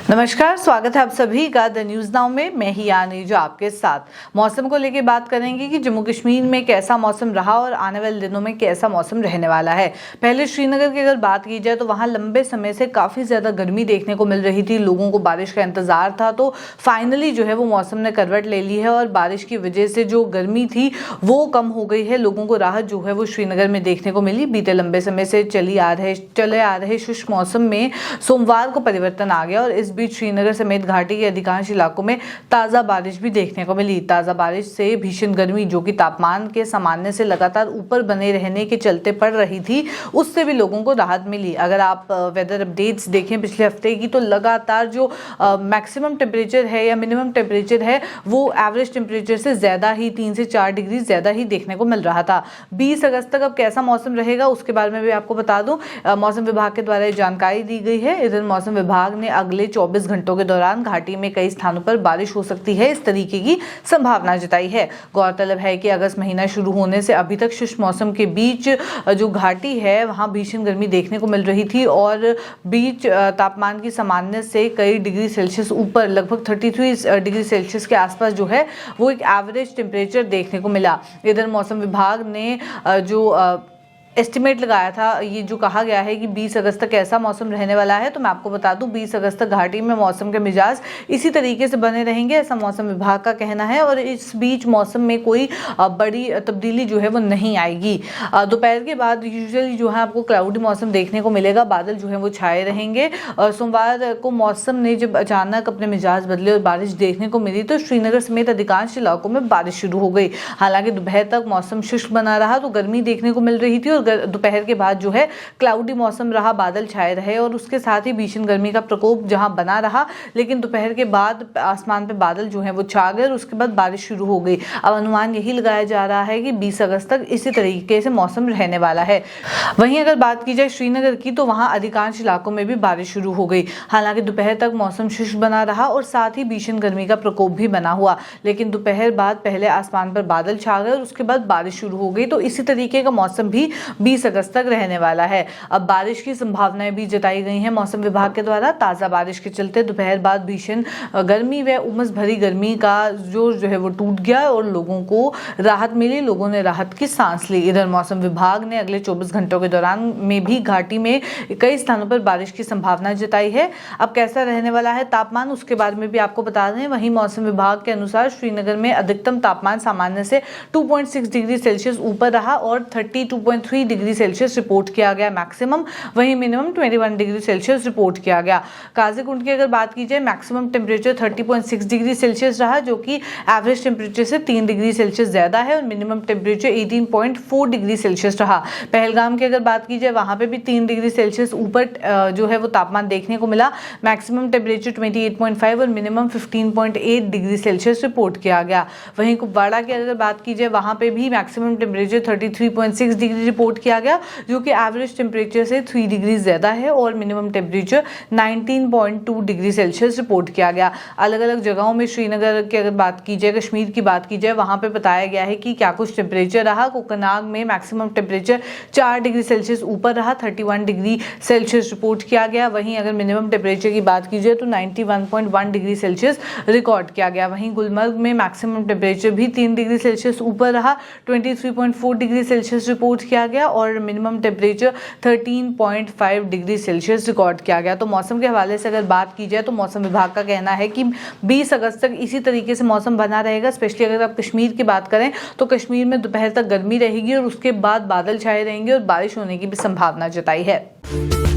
नमस्कार, स्वागत है आप सभी का द न्यूज नाउ में। मैं ही यानी जो आपके साथ मौसम को लेकर बात करेंगे कि जम्मू कश्मीर में कैसा मौसम रहा और आने वाले दिनों में कैसा मौसम रहने वाला है। पहले श्रीनगर की अगर बात की जाए तो वहां लंबे समय से काफी ज्यादा गर्मी देखने को मिल रही थी, लोगों को बारिश का इंतजार था। तो फाइनली जो है वो मौसम ने करवट ले ली है और बारिश की वजह से जो गर्मी थी वो कम हो गई है। लोगों को राहत जो है वो श्रीनगर में देखने को मिली। बीते लंबे समय से चले आ रहे शुष्क मौसम में सोमवार को परिवर्तन आ गया और इस बीच श्रीनगर समेत घाटी के अधिकांश इलाकों में ताजा बारिश भी देखने को मिली। ताजा बारिश से भीषण गर्मी जो कि तापमान के सामान्य से लगातार ऊपर बने रहने के चलते पड़ रही थी, उससे भी लोगों को राहत मिली। अगर आप वेदर अपडेट्स देखें पिछले हफ्ते की, तो लगातार जो मैक्सिमम टेम्परेचर है या मिनिमम टेम्परेचर है वो एवरेज टेम्परेचर से ज्यादा ही 3 से 4 डिग्री ज्यादा ही देखने को मिल रहा था। 20 अगस्त तक अब कैसा मौसम रहेगा उसके बारे में भी आपको बता दूं, मौसम विभाग के द्वारा जानकारी दी गई है। इधर मौसम विभाग ने अगले 24 घंटों के दौरान घाटी में कई स्थानों पर बारिश हो सकती है, इस तरीके की संभावना जताई है। गौरतलब है कि अगस्त महीना शुरू होने से अभी तक शुष्क मौसम के बीच जो घाटी है वहां भीषण गर्मी देखने को मिल रही थी और बीच तापमान की सामान्य से कई डिग्री सेल्सियस ऊपर, लगभग 33 डिग्री सेल्सियस के आसपास जो है वो एक एवरेज टेम्परेचर देखने को मिला। इधर मौसम विभाग ने जो एस्टिमेट लगाया था, ये जो कहा गया है कि 20 अगस्त तक ऐसा मौसम रहने वाला है, तो मैं आपको बता दूं 20 अगस्त तक घाटी में मौसम के मिजाज इसी तरीके से बने रहेंगे, ऐसा मौसम विभाग का कहना है। और इस बीच मौसम में कोई बड़ी तब्दीली जो है वो नहीं आएगी। दोपहर के बाद यूजुअली जो है आपको क्लाउडी मौसम देखने को मिलेगा, बादल जो है वो छाए रहेंगे। और सोमवार को मौसम ने जब अचानक अपने मिजाज बदले और बारिश देखने को मिली तो श्रीनगर समेत अधिकांश इलाकों में बारिश शुरू हो गई। हालांकि दोपहर तक मौसम शुष्क बना रहा तो गर्मी देखने को मिल रही थी और दोपहर के बाद जो है क्लाउडी मौसम रहा, बादल छाए रहे और उसके साथ ही भीषण गर्मी का प्रकोप जहां बना रहा, लेकिन दोपहर के बाद आसमान पे बादल जो है वो छा गए और उसके बाद बारिश शुरू हो गई। अब अनुमान यही लगाया जा रहा है कि 20 अगस्त तक इसी तरीके से मौसम रहने वाला है। वहीं अगर बात की जाए श्रीनगर की, तो वहां अधिकांश इलाकों में भी बारिश शुरू हो गई। हालांकि दोपहर तक मौसम शुष्क बना रहा और साथ ही भीषण गर्मी का प्रकोप भी बना हुआ, लेकिन दोपहर बाद पहले आसमान पर बादल छा गए और उसके बाद बारिश शुरू हो गई। तो इसी तरीके का मौसम भी 20 अगस्त तक रहने वाला है। अब बारिश की संभावनाएं भी जताई गई हैं मौसम विभाग के द्वारा। ताजा बारिश के चलते दोपहर बाद भीषण गर्मी व उमस भरी गर्मी का जो है वो टूट गया और लोगों को राहत मिली, लोगों ने राहत की सांस ली। इधर मौसम विभाग ने अगले 24 घंटों के दौरान में भी घाटी में कई स्थानों पर बारिश की संभावना जताई है। अब कैसा रहने वाला है तापमान, उसके बारे में भी आपको बता दें। वहीं मौसम विभाग के अनुसार श्रीनगर में अधिकतम तापमान सामान्य से 2.6 डिग्री सेल्सियस ऊपर रहा और 32.3 डिग्री सेल्सियस रिपोर्ट किया गया मैक्सिमम। वहीं मिनिमम 21 डिग्री सेल्सियस रिपोर्ट किया गया। काजीकुंड की अगर बात की जाए, मैक्सिमम टेम्परेचर 30.6 डिग्री सेल्सियस रहा, जो कि एवरेज टेम्परेचर से 3 डिग्री सेल्सियस ज्यादा है और मिनिमम टेम्परेचर 18.4 डिग्री सेल्सियस रहा। पहलगाम की अगर बात की जाए, वहां पे भी 3 डिग्री सेल्सियस ऊपर जो है वो तापमान देखने को मिला। मैक्सिमम टेम्परेचर 28.5 और मिनिमम 15.8 डिग्री सेल्सियस रिपोर्ट किया गया। वहीं कुपवाड़ा की अगर बात की जाए, वहां पे भी मैक्सिमम टेम्परेचर 33.6 डिग्री रिपोर्ट किया गया, जो कि एवरेज टेम्परेचर से 3 डिग्री ज्यादा है और minimum temperature 19.2 degree Celsius report किया गया। अलग अलग जगहों में श्रीनगर की अगर बात की जाए, कश्मीर की बात की जाए, वहां पे बताया गया है कि क्या कुछ टेम्परेचर रहा। कोकनाग में मैक्सिमम टेम्परेचर 4 डिग्री सेल्सियस ऊपर रहा, 31 डिग्री सेल्सियस रिपोर्ट किया गया। वहीं अगर मिनिमम टेम्परेचर की बात की जाए तो 91.1 डिग्री सेल्सियस रिकॉर्ड किया गया। वहीं गुलमर्ग में मैक्सिमम टेम्परेचर भी 3 डिग्री सेल्सियस ऊपर रहा, 23.4 डिग्री सेल्सियस रिपोर्ट किया गया और minimum temperature 13.5 degree Celsius record किया गया। तो मौसम के हवाले से अगर बात की जाए तो मौसम विभाग का कहना है कि 20 अगस्त तक इसी तरीके से मौसम बना रहेगा। स्पेशली अगर आप कश्मीर की बात करें तो कश्मीर में दोपहर तक गर्मी रहेगी और उसके बाद बादल छाए रहेंगे और बारिश होने की भी संभावना जताई है।